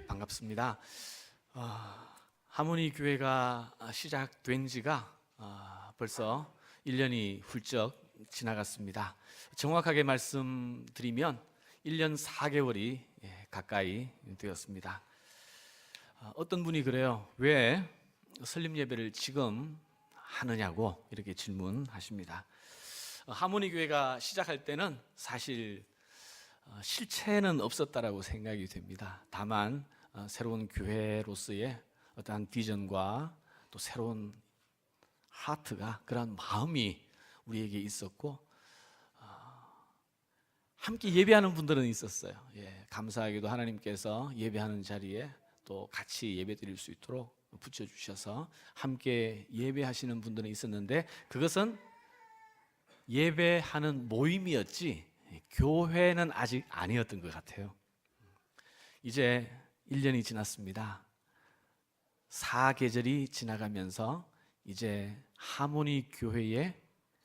반갑습니다. 하모니 교회가 시작된 지가 벌써 1년이 훌쩍 지나갔습니다. 정확하게 말씀드리면 1년 4개월이 가까이 되었습니다. 어떤 분이 그래요. 왜 설립 예배를 지금 하느냐고 이렇게 질문하십니다. 하모니 교회가 시작할 때는 사실 실체는 없었다라고 생각이 됩니다. 다만 새로운 교회로서의 어떠한 비전과 또 새로운 하트가, 그런 마음이 우리에게 있었고 함께 예배하는 분들은 있었어요. 감사하게도 하나님께서 예배하는 자리에 또 같이 예배 드릴 수 있도록 붙여주셔서 함께 예배하시는 분들은 있었는데, 그것은 예배하는 모임이었지 교회는 아직 아니었던 것 같아요. 이제 1년이 지났습니다. 4계절이 지나가면서 이제 하모니 교회의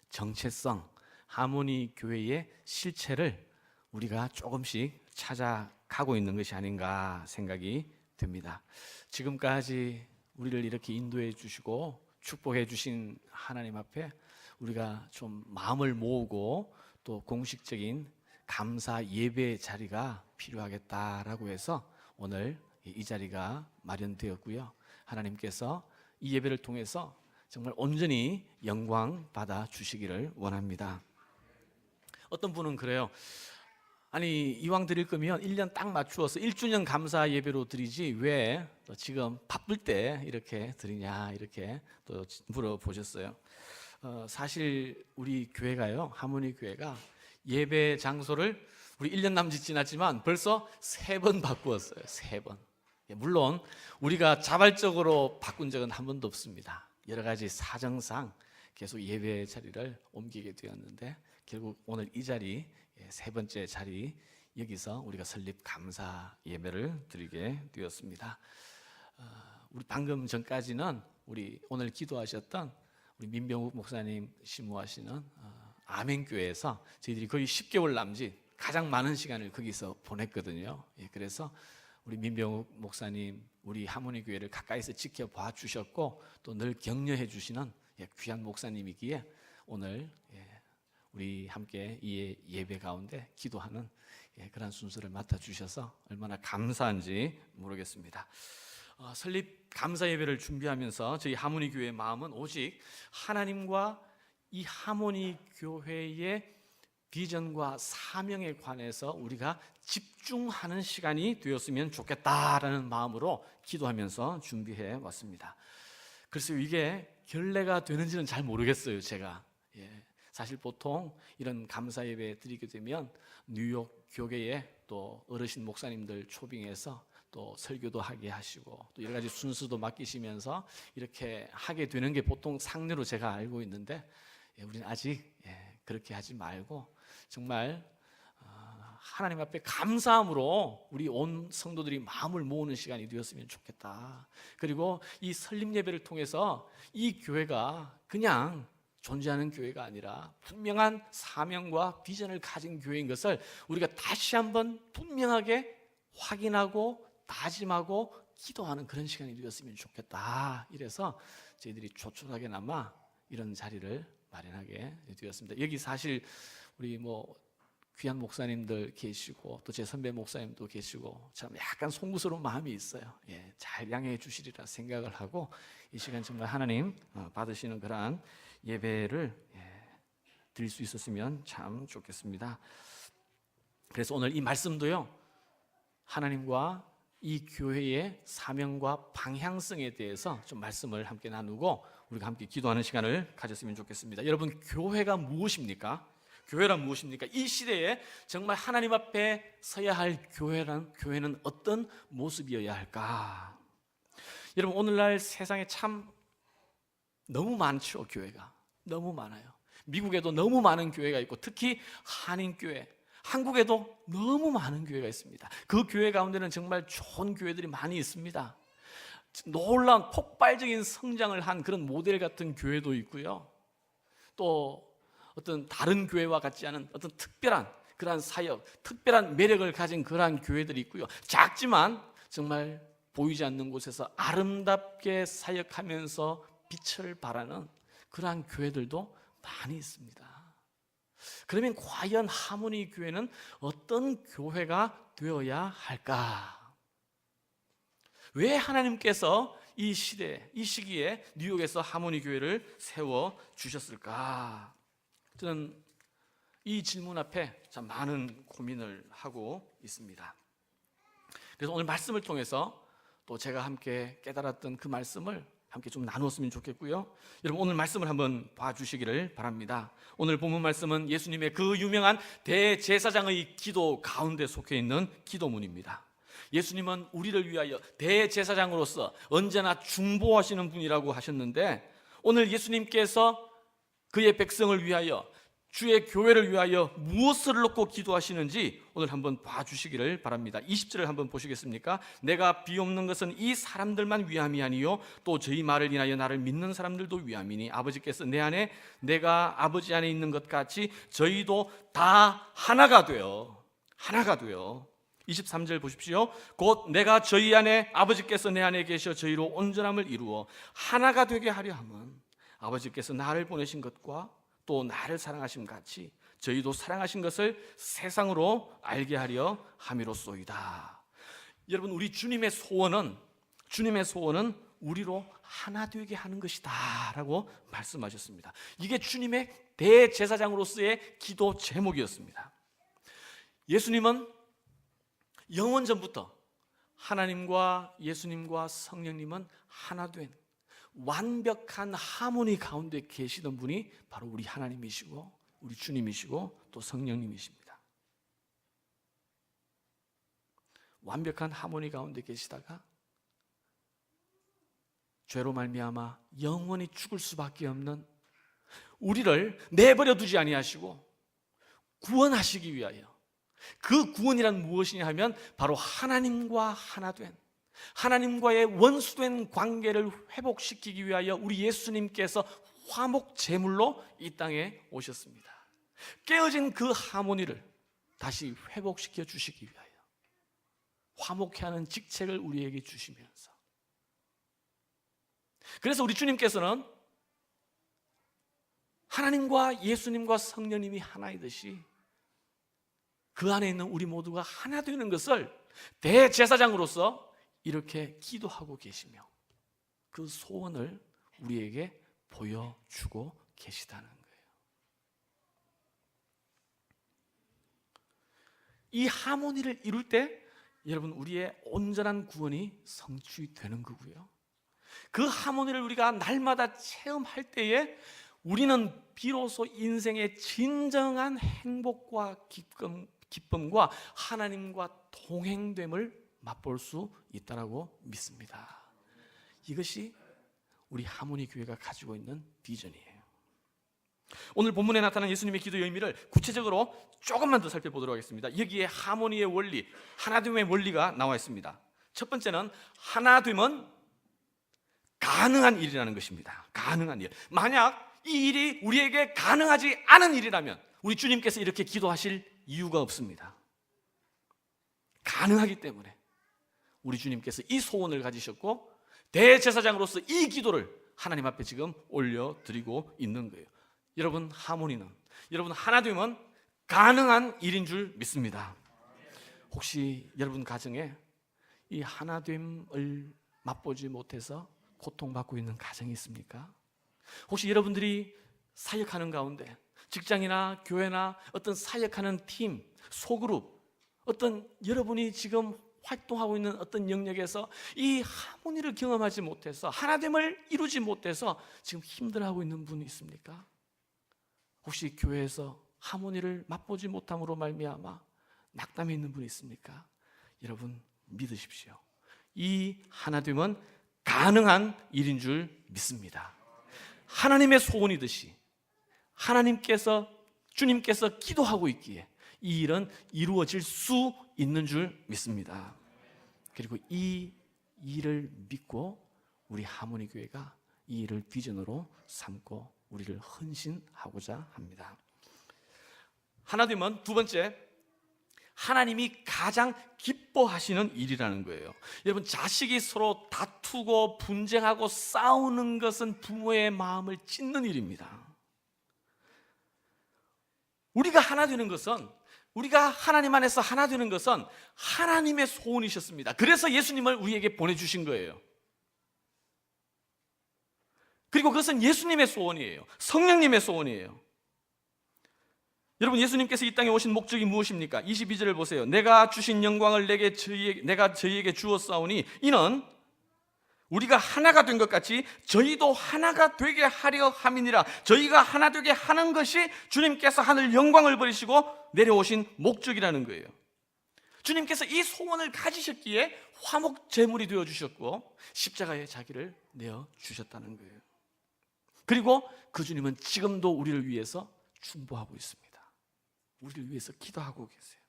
정체성, 하모니 교회의 실체를 우리가 조금씩 찾아가고 있는 것이 아닌가 생각이 듭니다. 지금까지 우리를 이렇게 인도해 주시고 축복해 주신 하나님 앞에 우리가 좀 마음을 모으고 또 공식적인 감사 예배 자리가 필요하겠다라고 해서 오늘 이 자리가 마련되었고요. 하나님께서 이 예배를 통해서 정말 온전히 영광 받아 주시기를 원합니다. 어떤 분은 그래요. 아니, 이왕 드릴 거면 1년 딱 맞추어서 1주년 감사 예배로 드리지 왜 지금 바쁠 때 이렇게 드리냐, 이렇게 또 물어보셨어요. 사실 우리 교회가요, 하모니 교회가 예배 장소를 우리 1년 남짓 지났지만 벌써 3번 바꾸었어요. 3번. 물론 우리가 자발적으로 바꾼 적은 한 번도 없습니다. 여러 가지 사정상 계속 예배 자리를 옮기게 되었는데, 결국 오늘 이 자리, 3번째 자리, 여기서 우리가 설립 감사 예배를 드리게 되었습니다. 우리 방금 전까지는 우리 오늘 기도하셨던 우리 민병욱 목사님 심무하시는 아멘교회에서 저희들이 거의 10개월 남짓 가장 많은 시간을 거기서 보냈거든요. 그래서 우리 민병욱 목사님, 우리 하모니 교회를 가까이서 지켜봐 주셨고 또 늘 격려해 주시는 귀한 목사님이기에 오늘 우리 함께 이 예배 가운데 기도하는 그런 순서를 맡아 주셔서 얼마나 감사한지 모르겠습니다. 설립 감사 예배를 준비하면서 저희 하모니 교회의 마음은 오직 하나님과 이 하모니 교회의 비전과 사명에 관해서 우리가 집중하는 시간이 되었으면 좋겠다라는 마음으로 기도하면서 준비해 왔습니다. 그래서 이게 결례가 되는지는 잘 모르겠어요. 제가 사실 보통 이런 감사 예배 드리게 되면 뉴욕 교계에 또 어르신 목사님들 초빙해서 또 설교도 하게 하시고 또 여러 가지 순서도 맡기시면서 이렇게 하게 되는 게 보통 상례로 제가 알고 있는데, 우리는 아직 그렇게 하지 말고 정말 하나님 앞에 감사함으로 우리 온 성도들이 마음을 모으는 시간이 되었으면 좋겠다. 그리고 이 설립 예배를 통해서 이 교회가 그냥 존재하는 교회가 아니라 분명한 사명과 비전을 가진 교회인 것을 우리가 다시 한번 분명하게 확인하고 다짐하고 기도하는 그런 시간이 되었으면 좋겠다. 이래서 저희들이 조촐하게나마 이런 자리를 마련하게 되었습니다. 여기 사실 우리 귀한 목사님들 계시고 또 제 선배 목사님도 계시고 참 약간 송구스러운 마음이 있어요. 잘 양해해 주시리라 생각을 하고 이 시간 정말 하나님 받으시는 그러한 예배를 드릴 수 있었으면 참 좋겠습니다. 그래서 오늘 이 말씀도요, 하나님과 이 교회의 사명과 방향성에 대해서 좀 말씀을 함께 나누고 우리가 함께 기도하는 시간을 가졌으면 좋겠습니다. 여러분, 교회가 무엇입니까? 교회란 무엇입니까? 이 시대에 정말 하나님 앞에 서야 할 교회는 어떤 모습이어야 할까? 여러분, 오늘날 세상에 참 너무 많죠. 교회가 너무 많아요. 미국에도 너무 많은 교회가 있고 특히 한인교회, 한국에도 너무 많은 교회가 있습니다. 그 교회 가운데는 정말 좋은 교회들이 많이 있습니다. 놀라운 폭발적인 성장을 한 그런 모델 같은 교회도 있고요. 또 어떤 다른 교회와 같지 않은 어떤 특별한 그러한 사역, 특별한 매력을 가진 그러한 교회들이 있고요. 작지만 정말 보이지 않는 곳에서 아름답게 사역하면서 빛을 발하는 그러한 교회들도 많이 있습니다. 그러면 과연 하모니 교회는 어떤 교회가 되어야 할까? 왜 하나님께서 이 시대, 이 시기에 뉴욕에서 하모니 교회를 세워 주셨을까? 저는 이 질문 앞에 참 많은 고민을 하고 있습니다. 그래서 오늘 말씀을 통해서 또 제가 함께 깨달았던 그 말씀을 함께 좀 나눴으면 좋겠고요. 여러분 오늘 말씀을 한번 봐주시기를 바랍니다. 오늘 본문 말씀은 예수님의 그 유명한 대제사장의 기도 가운데 속해 있는 기도문입니다. 예수님은 우리를 위하여 대제사장으로서 언제나 중보하시는 분이라고 하셨는데, 오늘 예수님께서 그의 백성을 위하여, 주의 교회를 위하여 무엇을 놓고 기도하시는지 오늘 한번 봐주시기를 바랍니다. 20절을 한번 보시겠습니까? 내가 비옵는 것은 이 사람들만 위함이 아니요 또 저희 말을 인하여 나를 믿는 사람들도 위함이니 아버지께서 내 안에 내가 아버지 안에 있는 것 같이 저희도 다 하나가 되어 23절 보십시오. 곧 내가 저희 안에 아버지께서 내 안에 계셔 저희로 온전함을 이루어 하나가 되게 하려 함은 아버지께서 나를 보내신 것과 또 나를 사랑하심 같이 저희도 사랑하신 것을 세상으로 알게 하려 함이로소이다. 여러분 우리 주님의 소원은 우리로 하나 되게 하는 것이다 라고 말씀하셨습니다. 이게 주님의 대제사장으로서의 기도 제목이었습니다. 예수님은 영원 전부터 하나님과 예수님과 성령님은 하나 된 완벽한 하모니 가운데 계시던 분이 바로 우리 하나님이시고 우리 주님이시고 또 성령님이십니다. 완벽한 하모니 가운데 계시다가 죄로 말미암아 영원히 죽을 수밖에 없는 우리를 내버려 두지 아니하시고 구원하시기 위하여, 그 구원이란 무엇이냐 하면 바로 하나님과 하나 된, 하나님과의 원수된 관계를 회복시키기 위하여 우리 예수님께서 화목 제물로 이 땅에 오셨습니다. 깨어진 그 하모니를 다시 회복시켜 주시기 위하여 화목케 하는 직책을 우리에게 주시면서, 그래서 우리 주님께서는 하나님과 예수님과 성령님이 하나이듯이 그 안에 있는 우리 모두가 하나 되는 것을 대제사장으로서 이렇게 기도하고 계시며 그 소원을 우리에게 보여주고 계시다는 거예요. 이 하모니를 이룰 때 여러분 우리의 온전한 구원이 성취되는 거고요. 그 하모니를 우리가 날마다 체험할 때에 우리는 비로소 인생의 진정한 행복과 기쁨과 하나님과 동행됨을 맛볼 수 있다고 믿습니다. 이것이 우리 하모니 교회가 가지고 있는 비전이에요. 오늘 본문에 나타난 예수님의 기도의 의미를 구체적으로 조금만 더 살펴보도록 하겠습니다. 여기에 하모니의 원리, 하나됨의 원리가 나와 있습니다. 첫 번째는 하나됨은 가능한 일이라는 것입니다. 가능한 일. 만약 이 일이 우리에게 가능하지 않은 일이라면 우리 주님께서 이렇게 기도하실 이유가 없습니다. 가능하기 때문에 우리 주님께서 이 소원을 가지셨고 대제사장으로서 이 기도를 하나님 앞에 지금 올려드리고 있는 거예요. 여러분 하모니는, 여러분 하나됨은 가능한 일인 줄 믿습니다. 혹시 여러분 가정에 이 하나됨을 맛보지 못해서 고통받고 있는 가정이 있습니까? 혹시 여러분들이 사역하는 가운데 직장이나 교회나 어떤 사역하는 팀, 소그룹, 어떤 여러분이 지금 활동하고 있는 어떤 영역에서 이 하모니를 경험하지 못해서 하나됨을 이루지 못해서 지금 힘들어하고 있는 분이 있습니까? 혹시 교회에서 하모니를 맛보지 못함으로 말미암아 낙담해 있는 분이 있습니까? 여러분 믿으십시오. 이 하나됨은 가능한 일인 줄 믿습니다. 하나님의 소원이듯이 하나님께서, 주님께서 기도하고 있기에 이 일은 이루어질 수 있는 줄 믿습니다. 그리고 이 일을 믿고 우리 하모니 교회가 이 일을 비전으로 삼고 우리를 헌신하고자 합니다. 하나됨은 두 번째, 하나님이 가장 기뻐하시는 일이라는 거예요. 여러분, 자식이 서로 다투고 분쟁하고 싸우는 것은 부모의 마음을 찢는 일입니다. 우리가 하나 되는 것은, 우리가 하나님 안에서 하나 되는 것은 하나님의 소원이셨습니다. 그래서 예수님을 우리에게 보내주신 거예요. 그리고 그것은 예수님의 소원이에요. 성령님의 소원이에요. 여러분, 예수님께서 이 땅에 오신 목적이 무엇입니까? 22절을 보세요. 내가 주신 영광을 내가 저희에게 주었사오니 이는 우리가 하나가 된 것 같이 저희도 하나가 되게 하려 함이니라. 저희가 하나 되게 하는 것이 주님께서 하늘 영광을 버리시고 내려오신 목적이라는 거예요. 주님께서 이 소원을 가지셨기에 화목 제물이 되어 주셨고 십자가에 자기를 내어 주셨다는 거예요. 그리고 그 주님은 지금도 우리를 위해서 중보하고 있습니다. 우리를 위해서 기도하고 계세요.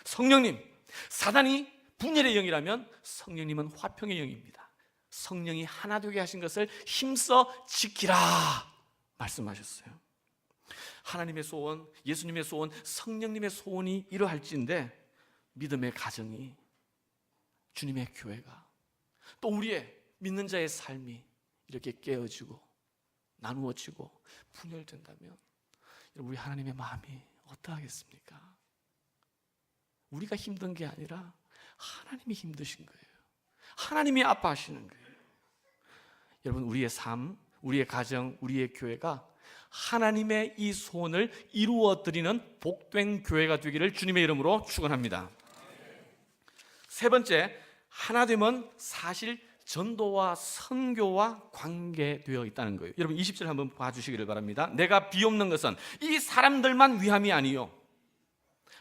성령님, 사단이 분열의 영이라면 성령님은 화평의 영입니다. 성령이 하나 되게 하신 것을 힘써 지키라 말씀하셨어요. 하나님의 소원, 예수님의 소원, 성령님의 소원이 이러할진데 믿음의 가정이, 주님의 교회가, 또 우리의 믿는 자의 삶이 이렇게 깨어지고 나누어지고 분열된다면 우리 하나님의 마음이 어떠하겠습니까? 우리가 힘든 게 아니라 하나님이 힘드신 거예요. 하나님이 아파하시는 거예요. 여러분, 우리의 삶, 우리의 가정, 우리의 교회가 하나님의 이 소원을 이루어드리는 복된 교회가 되기를 주님의 이름으로 축원합니다. 세 번째, 하나됨은 사실 전도와 선교와 관계되어 있다는 거예요. 여러분, 20절 한번 봐주시기를 바랍니다. 내가 비옵는 것은 이 사람들만 위함이 아니요,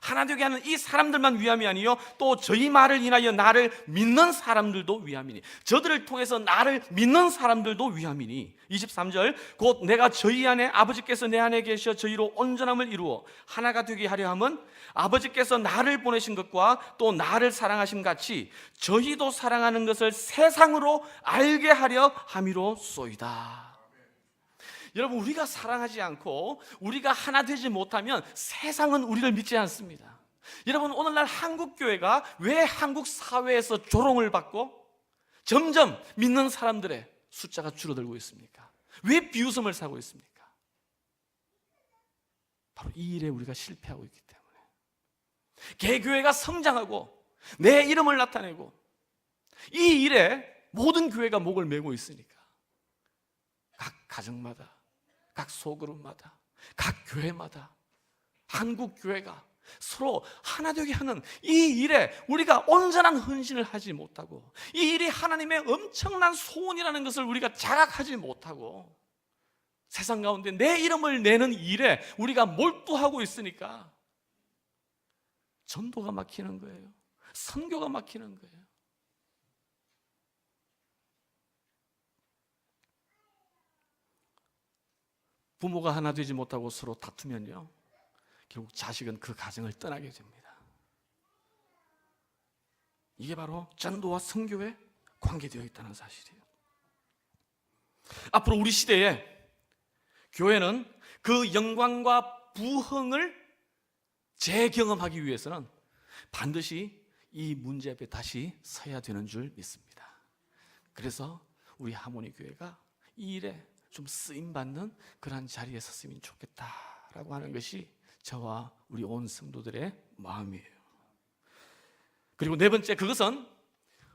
하나 되게 하는 이 사람들만 위함이 아니요, 또 저희 말을 인하여 나를 믿는 사람들도 위함이니, 저들을 통해서 나를 믿는 사람들도 위함이니. 23절, 곧 내가 저희 안에 아버지께서 내 안에 계셔 저희로 온전함을 이루어 하나가 되게 하려 함은 아버지께서 나를 보내신 것과 또 나를 사랑하심 같이 저희도 사랑하는 것을 세상으로 알게 하려 함이로소이다. 여러분, 우리가 사랑하지 않고 우리가 하나 되지 못하면 세상은 우리를 믿지 않습니다. 여러분, 오늘날 한국교회가 왜 한국 사회에서 조롱을 받고 점점 믿는 사람들의 숫자가 줄어들고 있습니까? 왜 비웃음을 사고 있습니까? 바로 이 일에 우리가 실패하고 있기 때문에. 개교회가 성장하고 내 이름을 나타내고 이 일에 모든 교회가 목을 메고 있으니까 각 가정마다, 각 소그룹마다, 각 교회마다, 한국 교회가 서로 하나 되게 하는 이 일에 우리가 온전한 헌신을 하지 못하고, 이 일이 하나님의 엄청난 소원이라는 것을 우리가 자각하지 못하고 세상 가운데 내 이름을 내는 일에 우리가 몰두하고 있으니까 전도가 막히는 거예요. 선교가 막히는 거예요. 부모가 하나 되지 못하고 서로 다투면요, 결국 자식은 그 가정을 떠나게 됩니다. 이게 바로 전도와 선교에 관계되어 있다는 사실이에요. 앞으로 우리 시대에 교회는 그 영광과 부흥을 재경험하기 위해서는 반드시 이 문제 앞에 다시 서야 되는 줄 믿습니다. 그래서 우리 하모니 교회가 이 일에 좀 쓰임받는 그런 자리에 섰으면 좋겠다라고 하는 것이 저와 우리 온 성도들의 마음이에요. 그리고 네 번째, 그것은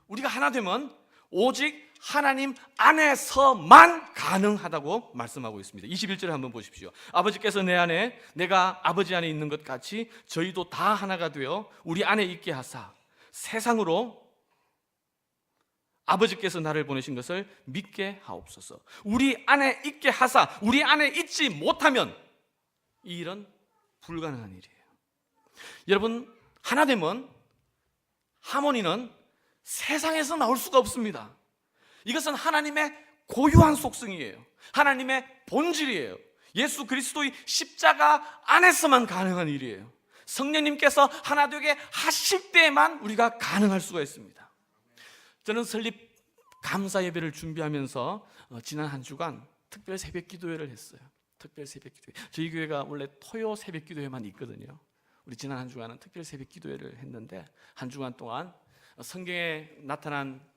우리가 하나 되면 오직 하나님 안에서만 가능하다고 말씀하고 있습니다. 21절을 한번 보십시오. 아버지께서 내 안에, 내가 아버지 안에 있는 것 같이 저희도 다 하나가 되어 우리 안에 있게 하사 세상으로 아버지께서 나를 보내신 것을 믿게 하옵소서. 우리 안에 있게 하사 우리 안에 있지 못하면 이 일은 불가능한 일이에요. 여러분, 하나 되면 하모니는 세상에서 나올 수가 없습니다. 이것은 하나님의 고유한 속성이에요. 하나님의 본질이에요. 예수 그리스도의 십자가 안에서만 가능한 일이에요. 성령님께서 하나 되게 하실 때만 우리가 가능할 수가 있습니다. 저는 설립 감사 예배를 준비하면서 지난 한 주간 특별 새벽 기도회를 했어요. 특별 새벽 기도회. 저희 교회가 원래 토요 새벽 기도회만 있거든요. 우리 지난 한 주간은 특별 새벽 기도회를 했는데 한 주간 동안 성경에 나타난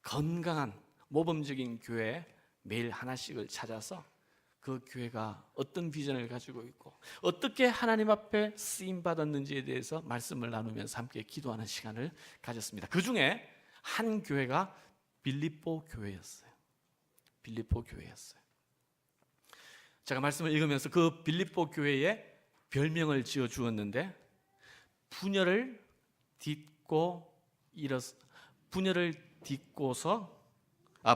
건강한 모범적인 교회 매일 하나씩을 찾아서 그 교회가 어떤 비전을 가지고 있고 어떻게 하나님 앞에 쓰임 받았는지에 대해서 말씀을 나누면서 함께 기도하는 시간을 가졌습니다. 그 중에 한 교회가 빌립보 교회였어요. 빌립보 교회였어요. 제가 말씀을 읽으면서 그 빌립보 교회에 별명을 지어 주었는데 분열을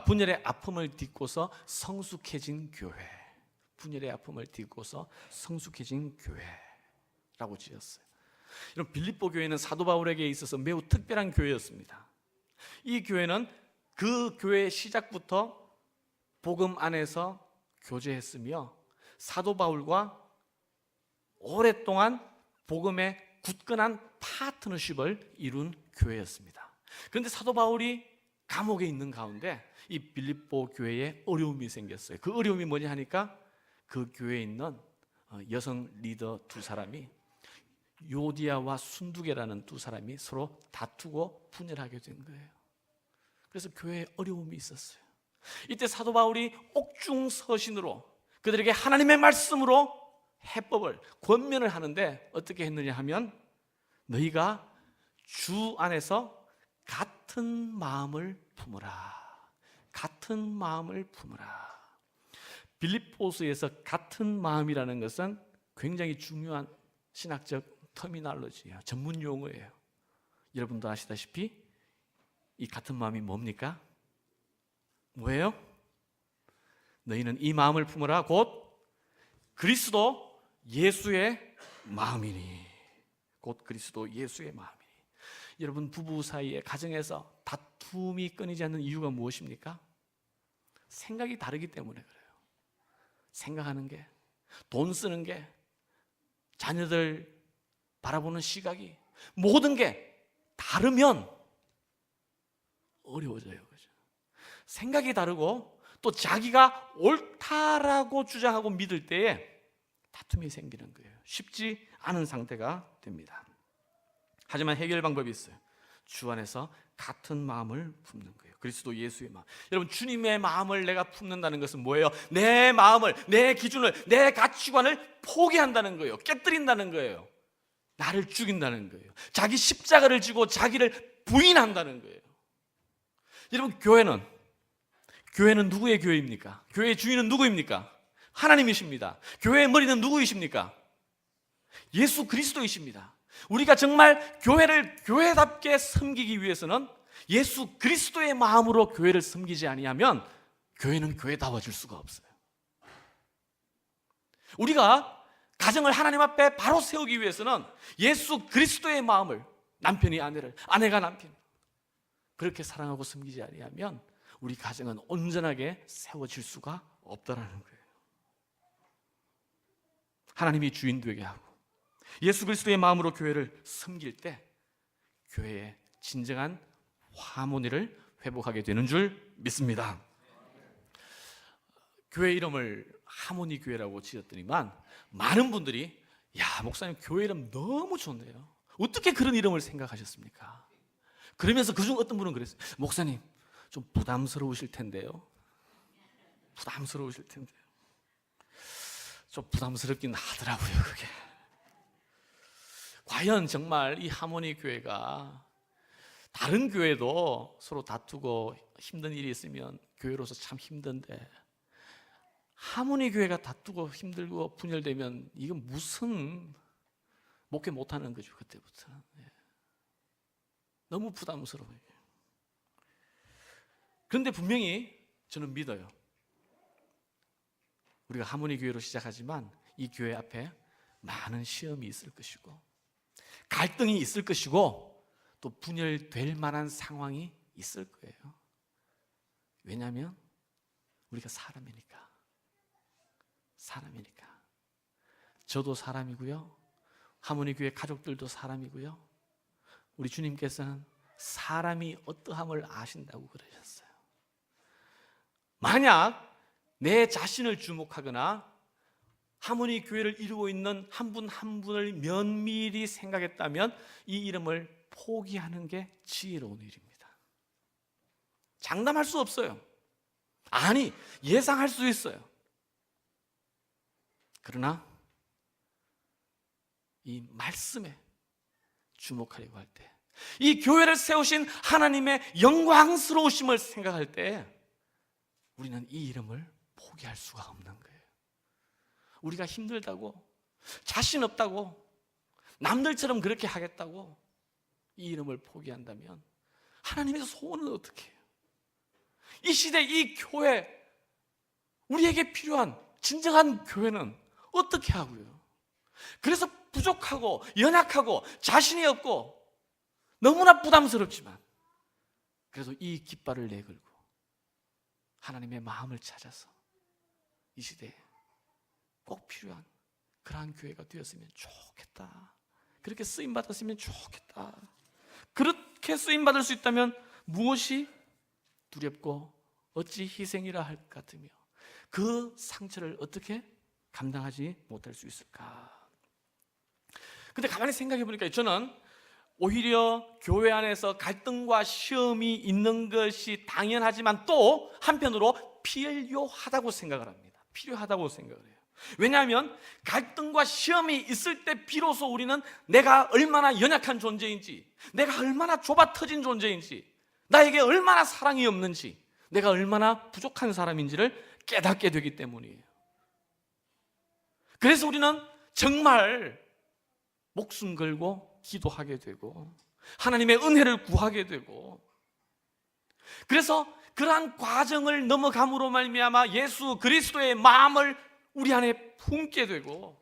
분열의 아픔을 딛고서 성숙해진 교회. 분열의 아픔을 딛고서 성숙해진 교회라고 지었어요. 이런 빌립보 교회는 사도 바울에게 있어서 매우 특별한 교회였습니다. 이 교회는 그 교회의 시작부터 복음 안에서 교제했으며 사도 바울과 오랫동안 복음의 굳건한 파트너십을 이룬 교회였습니다. 그런데 사도 바울이 감옥에 있는 가운데 이 빌립보 교회에 어려움이 생겼어요. 그 어려움이 뭐냐 하니까 그 교회에 있는 여성 리더 두 사람이 요디아와 순두계라는 두 사람이 서로 다투고 분열하게 된 거예요. 그래서 교회에 어려움이 있었어요. 이때 사도 바울이 옥중서신으로 그들에게 하나님의 말씀으로 해법을 권면을 하는데 어떻게 했느냐 하면 너희가 주 안에서 같은 마음을 품으라. 같은 마음을 품으라. 빌립보서에서 같은 마음이라는 것은 굉장히 중요한 신학적 터미널로지예요. 전문 용어예요. 여러분도 아시다시피 이 같은 마음이 뭡니까? 뭐예요? 너희는 이 마음을 품으라 곧 그리스도 예수의 마음이니. 곧 그리스도 예수의 마음이니. 여러분 부부 사이에 가정에서 다툼이 끊이지 않는 이유가 무엇입니까? 생각이 다르기 때문에 그래요. 생각하는 게, 돈 쓰는 게, 자녀들 바라보는 시각이 모든 게 다르면 어려워져요. 그죠? 생각이 다르고 또 자기가 옳다라고 주장하고 믿을 때에 다툼이 생기는 거예요. 쉽지 않은 상태가 됩니다. 하지만 해결 방법이 있어요. 주 안에서 같은 마음을 품는 거예요. 그리스도 예수의 마음. 여러분 주님의 마음을 내가 품는다는 것은 뭐예요? 내 마음을, 내 기준을, 내 가치관을 포기한다는 거예요. 깨뜨린다는 거예요. 나를 죽인다는 거예요. 자기 십자가를 지고 자기를 부인한다는 거예요. 여러분 교회는 누구의 교회입니까? 교회의 주인은 누구입니까? 하나님이십니다. 교회의 머리는 누구이십니까? 예수 그리스도이십니다. 우리가 정말 교회를 교회답게 섬기기 위해서는 예수 그리스도의 마음으로 교회를 섬기지 아니하면 교회는 교회다워질 수가 없어요. 우리가 가정을 하나님 앞에 바로 세우기 위해서는 예수 그리스도의 마음을, 남편이 아내를, 아내가 남편을 그렇게 사랑하고 섬기지 아니하면 우리 가정은 온전하게 세워질 수가 없다라는 거예요. 하나님이 주인 되게 하고 예수 그리스도의 마음으로 교회를 섬길 때 교회의 진정한 화목을 회복하게 되는 줄 믿습니다. 교회 이름을 하모니 교회라고 지었더니만 많은 분들이 야 목사님 교회 이름 너무 좋네요. 어떻게 그런 이름을 생각하셨습니까? 그러면서 그중 어떤 분은 그랬어요. 목사님 좀 부담스러우실 텐데요. 부담스러우실 텐데요. 좀 부담스럽긴 하더라고요. 그게 과연 정말 이 하모니 교회가 다른 교회도 서로 다투고 힘든 일이 있으면 교회로서 참 힘든데 하모니 교회가 다투고 힘들고 분열되면 이건 무슨 목회 못하는 거죠. 그때부터 너무 부담스러워요. 그런데 분명히 저는 믿어요. 우리가 하모니 교회로 시작하지만 이 교회 앞에 많은 시험이 있을 것이고 갈등이 있을 것이고 또 분열될 만한 상황이 있을 거예요. 왜냐하면 우리가 사람이니까. 저도 사람이고요. 하모니 교회 가족들도 사람이고요. 우리 주님께서는 사람이 어떠함을 아신다고 그러셨어요. 만약 내 자신을 주목하거나 하모니 교회를 이루고 있는 한 분 한 분을 면밀히 생각했다면 이 이름을 포기하는 게 지혜로운 일입니다. 장담할 수 없어요. 아니, 예상할 수 있어요. 그러나 이 말씀에 주목하려고 할 때, 이 교회를 세우신 하나님의 영광스러우심을 생각할 때 우리는 이 이름을 포기할 수가 없는 거예요. 우리가 힘들다고, 자신 없다고, 남들처럼 그렇게 하겠다고 이 이름을 포기한다면 하나님의 소원은 어떻게 해요? 이 시대 이 교회, 우리에게 필요한 진정한 교회는 어떻게 하고요? 그래서 부족하고 연약하고 자신이 없고 너무나 부담스럽지만 그래도 이 깃발을 내걸고 하나님의 마음을 찾아서 이 시대에 꼭 필요한 그러한 교회가 되었으면 좋겠다. 그렇게 쓰임받았으면 좋겠다. 그렇게 쓰임받을 수 있다면 무엇이 두렵고 어찌 희생이라 할 것 같으며 그 상처를 어떻게 감당하지 못할 수 있을까? 근데 가만히 생각해 보니까 저는 오히려 교회 안에서 갈등과 시험이 있는 것이 당연하지만 또 한편으로 필요하다고 생각을 합니다. 필요하다고 생각을 해요. 왜냐하면 갈등과 시험이 있을 때 비로소 우리는 내가 얼마나 연약한 존재인지, 내가 얼마나 좁아 터진 존재인지, 나에게 얼마나 사랑이 없는지, 내가 얼마나 부족한 사람인지를 깨닫게 되기 때문이에요. 그래서 우리는 정말 목숨 걸고 기도하게 되고 하나님의 은혜를 구하게 되고, 그래서 그러한 과정을 넘어감으로 말미암아 예수 그리스도의 마음을 우리 안에 품게 되고,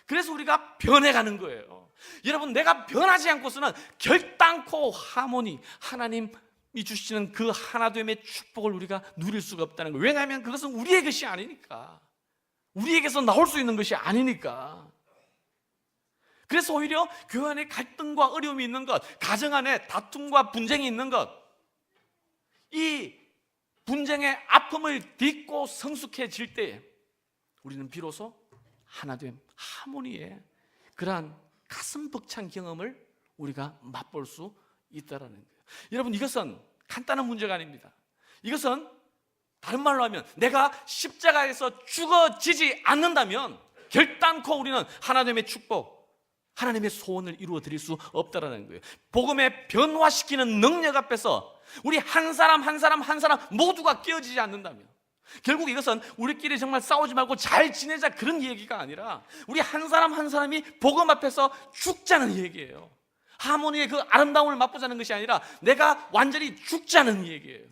그래서 우리가 변해가는 거예요. 여러분, 내가 변하지 않고서는 결단코 하모니, 하나님이 주시는 그 하나됨의 축복을 우리가 누릴 수가 없다는 거예요. 왜냐하면 그것은 우리의 것이 아니니까, 우리에게서 나올 수 있는 것이 아니니까. 그래서 오히려 교회 안에 갈등과 어려움이 있는 것, 가정 안에 다툼과 분쟁이 있는 것, 이 분쟁의 아픔을 딛고 성숙해질 때에 우리는 비로소 하나됨, 하모니의 그러한 가슴 벅찬 경험을 우리가 맛볼 수 있다는 거예요. 여러분, 이것은 간단한 문제가 아닙니다. 이것은 다른 말로 하면 내가 십자가에서 죽어지지 않는다면 결단코 우리는 하나됨의 축복, 하나님의 소원을 이루어 드릴 수 없다는 거예요. 복음에 변화시키는 능력 앞에서 우리 한 사람 한 사람 한 사람 모두가 깨어지지 않는다면, 결국 이것은 우리끼리 정말 싸우지 말고 잘 지내자 그런 얘기가 아니라 우리 한 사람 한 사람이 복음 앞에서 죽자는 얘기예요. 하모니의 그 아름다움을 맛보자는 것이 아니라 내가 완전히 죽자는 얘기예요.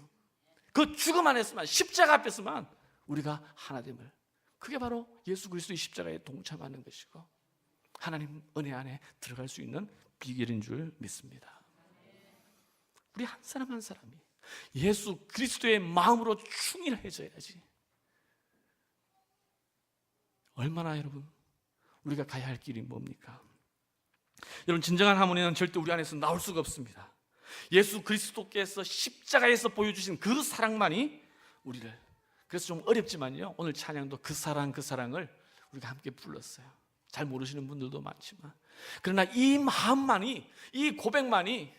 그 죽음 안에서만, 십자가 앞에서만 우리가 하나됨을, 그게 바로 예수 그리스도의 십자가에 동참하는 것이고 하나님 은혜 안에 들어갈 수 있는 비결인 줄 믿습니다. 우리 한 사람 한 사람이 예수 그리스도의 마음으로 충실해져야지. 얼마나 여러분 우리가 가야 할 길이 뭡니까? 여러분, 진정한 하모니는 절대 우리 안에서 나올 수가 없습니다. 예수 그리스도께서 십자가에서 보여주신 그 사랑만이 우리를, 그래서 좀 어렵지만요, 오늘 찬양도 그 사랑을 우리가 함께 불렀어요. 잘 모르시는 분들도 많지만, 그러나 이 마음만이, 이 고백만이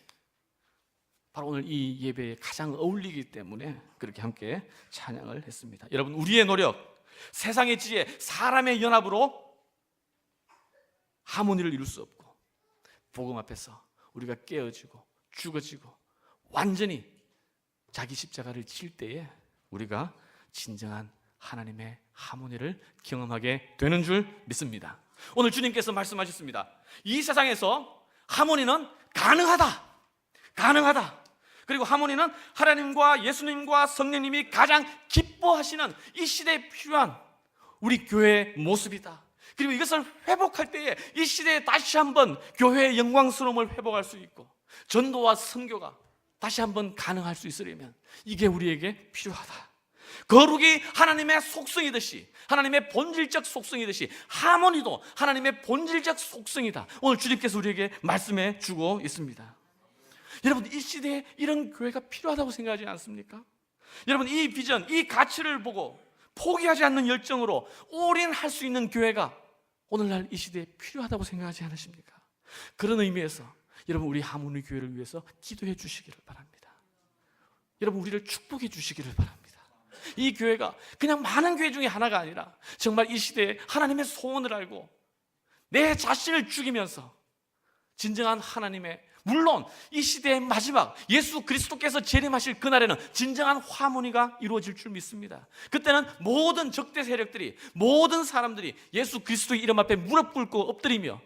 바로 오늘 이 예배에 가장 어울리기 때문에 그렇게 함께 찬양을 했습니다. 여러분, 우리의 노력, 세상의 지혜, 사람의 연합으로 하모니를 이룰 수 없고 복음 앞에서 우리가 깨어지고 죽어지고 완전히 자기 십자가를 칠 때에 우리가 진정한 하나님의 하모니를 경험하게 되는 줄 믿습니다. 오늘 주님께서 말씀하셨습니다. 이 세상에서 하모니는 가능하다. 그리고 하모니는 하나님과 예수님과 성령님이 가장 기뻐하시는 이 시대에 필요한 우리 교회의 모습이다. 그리고 이것을 회복할 때에 이 시대에 다시 한번 교회의 영광스러움을 회복할 수 있고 전도와 선교가 다시 한번 가능할 수 있으려면 이게 우리에게 필요하다. 거룩이 하나님의 속성이듯이, 하나님의 본질적 속성이듯이 하모니도 하나님의 본질적 속성이다. 오늘 주님께서 우리에게 말씀해 주고 있습니다. 여러분, 이 시대에 이런 교회가 필요하다고 생각하지 않습니까? 여러분, 이 비전, 이 가치를 보고 포기하지 않는 열정으로 올인할 수 있는 교회가 오늘날 이 시대에 필요하다고 생각하지 않으십니까? 그런 의미에서 여러분, 우리 하모니 교회를 위해서 기도해 주시기를 바랍니다. 여러분, 우리를 축복해 주시기를 바랍니다. 이 교회가 그냥 많은 교회 중에 하나가 아니라 정말 이 시대에 하나님의 소원을 알고 내 자신을 죽이면서 진정한 하나님의, 물론 이 시대의 마지막 예수 그리스도께서 재림하실 그날에는 진정한 화문이가 이루어질 줄 믿습니다. 그때는 모든 적대 세력들이, 모든 사람들이 예수 그리스도의 이름 앞에 무릎 꿇고 엎드리며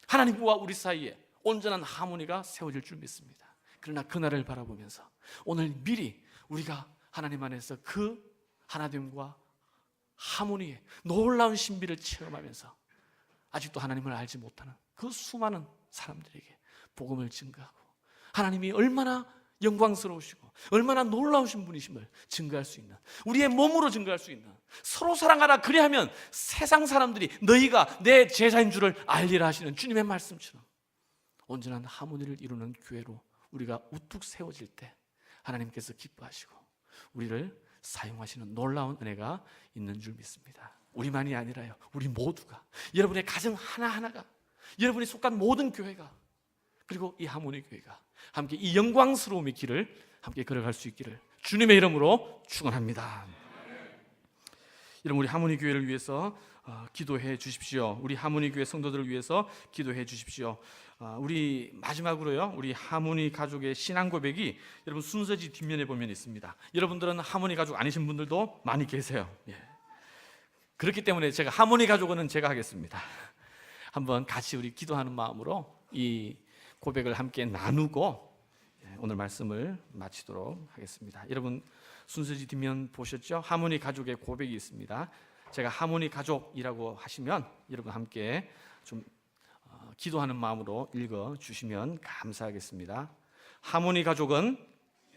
하나님과 우리 사이에 온전한 하모니가 세워질 줄 믿습니다. 그러나 그날을 바라보면서 오늘 미리 우리가 하나님 안에서 그 하나됨과 하모니의 놀라운 신비를 체험하면서 아직도 하나님을 알지 못하는 그 수많은 사람들에게 복음을 증거하고 하나님이 얼마나 영광스러우시고 얼마나 놀라우신 분이심을 증거할 수 있는, 우리의 몸으로 증거할 수 있는, 서로 사랑하라 그리하면 세상 사람들이 너희가 내 제자인 줄을 알리라 하시는 주님의 말씀처럼 온전한 하모니를 이루는 교회로 우리가 우뚝 세워질 때 하나님께서 기뻐하시고 우리를 사용하시는 놀라운 은혜가 있는 줄 믿습니다. 우리만이 아니라요, 우리 모두가, 여러분의 가정 하나하나가, 여러분이 속한 모든 교회가, 그리고 이 하모니 교회가 함께 이 영광스러움의 길을 함께 걸어갈 수 있기를 주님의 이름으로 축원합니다. 여러분, 우리 하모니 교회를 위해서 기도해 주십시오. 우리 하모니 교회 성도들을 위해서 기도해 주십시오. 우리 마지막으로요, 우리 하모니 가족의 신앙 고백이 여러분 순서지 뒷면에 보면 있습니다. 여러분들은 하모니 가족 아니신 분들도 많이 계세요. 그렇기 때문에 제가 하모니 가족은 제가 하겠습니다. 한번 같이 우리 기도하는 마음으로 이 고백을 함께 나누고 오늘 말씀을 마치도록 하겠습니다. 여러분, 순서지 뒷면 보셨죠? 하모니 가족의 고백이 있습니다. 제가 하모니 가족이라고 하시면 여러분 함께 좀 기도하는 마음으로 읽어주시면 감사하겠습니다. 하모니 가족은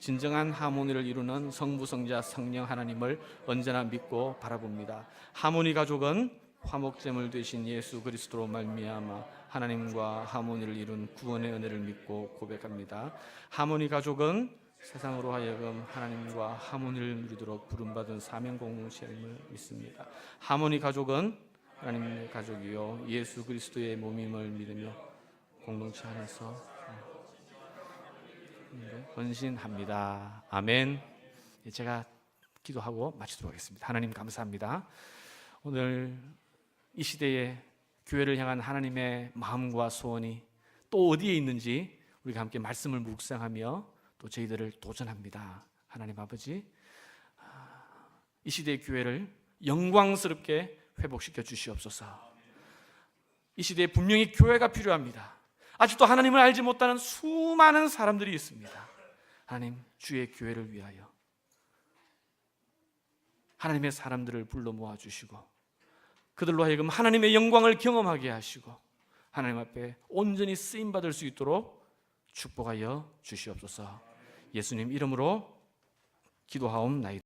진정한 하모니를 이루는 성부, 성자, 성령 하나님을 언제나 믿고 바라봅니다. 하모니 가족은 화목제물 되신 예수 그리스도로 말미암아 하나님과 하모니를 이룬 구원의 은혜를 믿고 고백합니다. 하모니 가족은 세상으로 하여금 하나님과 하모니를 누리도록 부름받은 사명 공동체임을 믿습니다. 하모니 가족은 하나님의 가족이요 예수 그리스도의 몸임을 믿으며 공동체 안에서 헌신합니다. 아멘. 제가 기도하고 마치도록 하겠습니다. 하나님 감사합니다. 오늘 이 시대에 교회를 향한 하나님의 마음과 소원이 또 어디에 있는지 우리가 함께 말씀을 묵상하며 또 저희들을 도전합니다. 하나님 아버지, 이 시대의 교회를 영광스럽게 회복시켜 주시옵소서. 이 시대에 분명히 교회가 필요합니다. 아직도 하나님을 알지 못하는 수많은 사람들이 있습니다. 하나님, 주의 교회를 위하여 하나님의 사람들을 불러 모아주시고 그들로 하여금 하나님의 영광을 경험하게 하시고 하나님 앞에 온전히 쓰임받을 수 있도록 축복하여 주시옵소서. 예수님 이름으로 기도하옵나이다.